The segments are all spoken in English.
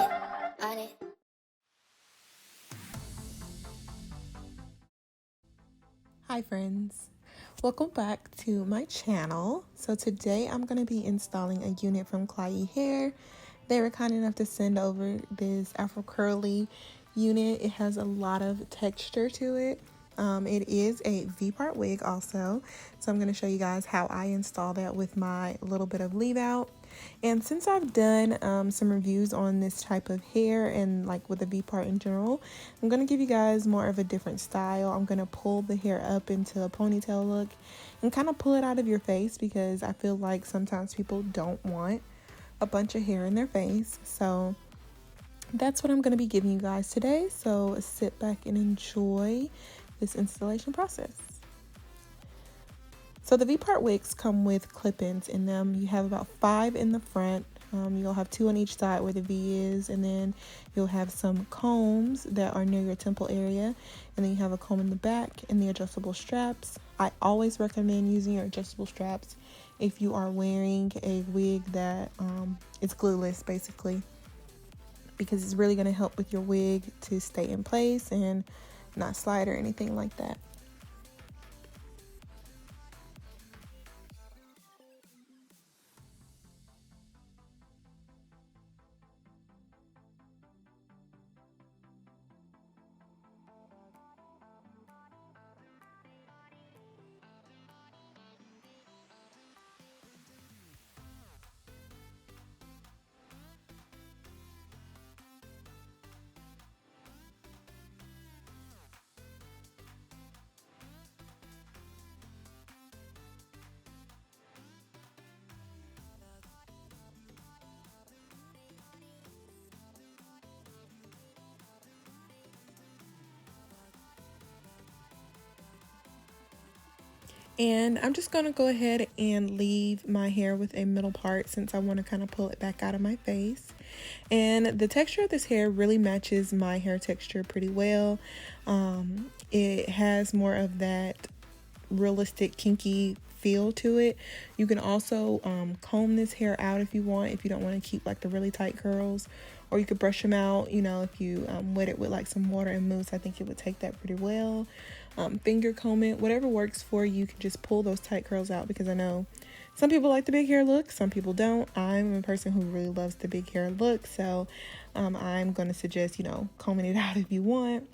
on it. Hi friends, welcome back to my channel. So today I'm going to be installing a unit from Klaiyi Hair. They were kind enough to send over this Afro Curly unit. It has a lot of texture to it. It is a V-part wig also. So I'm going to show you guys how I install that with my little bit of leave out. And since I've done some reviews on this type of hair and like with the V-part in general, I'm going to give you guys more of a different style. I'm going to pull the hair up into a ponytail look and kind of pull it out of your face because I feel like sometimes people don't want a bunch of hair in their face. So that's what I'm going to be giving you guys today. So sit back and enjoy this installation process. So the V-part wigs come with clip-ins in them. You have about 5 in the front. You'll have 2 on each side where the V is, and then you'll have some combs that are near your temple area, and then you have a comb in the back and the adjustable straps. I always recommend using your adjustable straps if you are wearing a wig that is glueless basically, because it's really going to help with your wig to stay in place and not slide or anything like that. And I'm just going to go ahead and leave my hair with a middle part since I want to kind of pull it back out of my face. And the texture of this hair really matches my hair texture pretty well. It has more of that realistic kinky feel to it. You can also comb this hair out if you want, if you don't want to keep like the really tight curls, or you could brush them out, you know, if you wet it with like some water and mousse. I think it would take that pretty well. Finger comb it, whatever works for you. You can just pull those tight curls out, because I know some people like the big hair look, some people don't. I'm a person who really loves the big hair look, so I'm going to suggest, you know, combing it out if you want.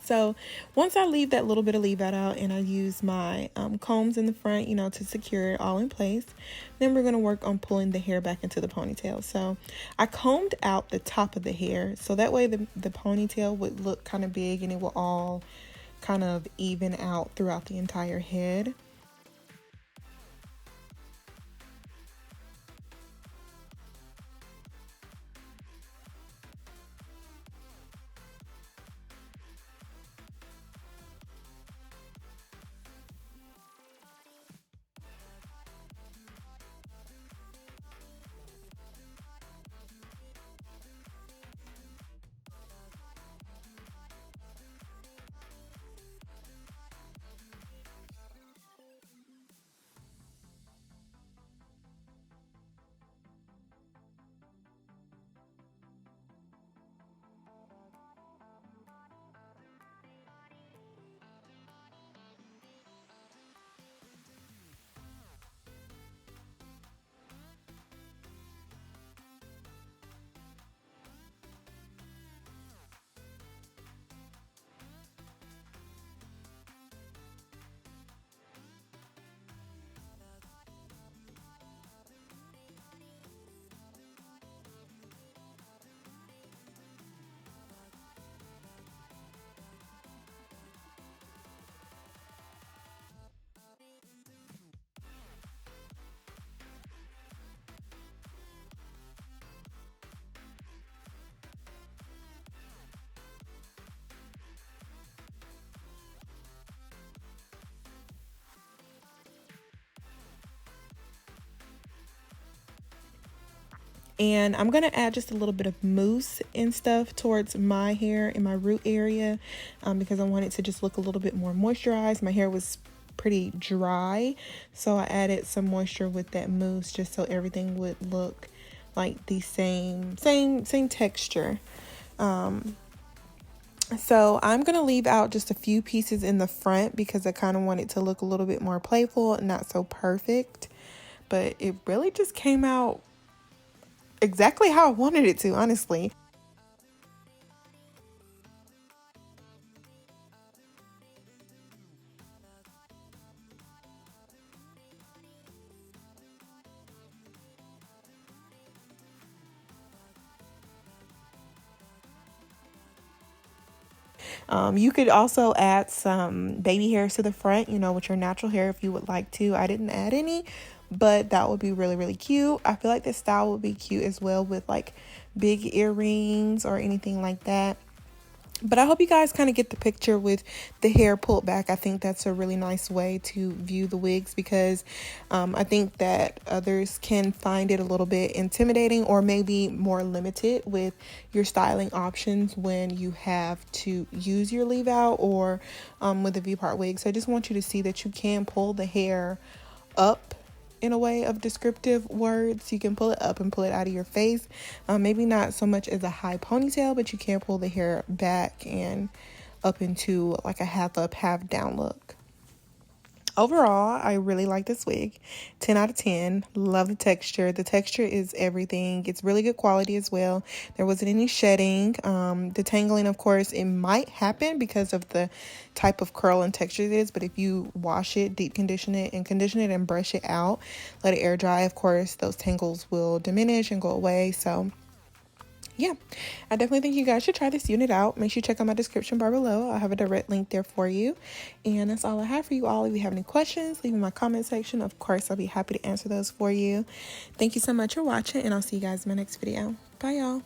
So once I leave that little bit of leave out and I use my combs in the front, you know, to secure it all in place, then we're going to work on pulling the hair back into the ponytail. So I combed out the top of the hair, so that way the ponytail would look kind of big and it will all kind of even out throughout the entire head. And I'm going to add just a little bit of mousse and stuff towards my hair in my root area, because I want it to just look a little bit more moisturized. My hair was pretty dry, so I added some moisture with that mousse just so everything would look like the same texture. So I'm going to leave out just a few pieces in the front because I kind of want it to look a little bit more playful and not so perfect. But it really just came out exactly how I wanted it to, honestly. You could also add some baby hairs to the front, you know, with your natural hair if you would like to. I didn't add any, but that would be really, really cute. I feel like this style would be cute as well with like big earrings or anything like that. But I hope you guys kind of get the picture with the hair pulled back. I think that's a really nice way to view the wigs because I think that others can find it a little bit intimidating or maybe more limited with your styling options when you have to use your leave out or with a V-part wig. So I just want you to see that you can pull the hair up in a way of descriptive words. You can pull it up and pull it out of your face. Maybe not so much as a high ponytail, but you can pull the hair back and up into like a half up, half down look. Overall, I really like this wig. 10 out of 10. Love the texture. The texture is everything. It's really good quality as well. There wasn't any shedding. Detangling, of course, it might happen because of the type of curl and texture it is. But if you wash it, deep condition it and brush it out, let it air dry, of course, those tangles will diminish and go away. So yeah, I definitely think you guys should try this unit out. Make sure you check out my description bar below. I'll have a direct link there for you. And that's all I have for you all. If you have any questions, leave in my comment section. Of course, I'll be happy to answer those for you. Thank you so much for watching, and I'll see you guys in my next video. Bye, y'all.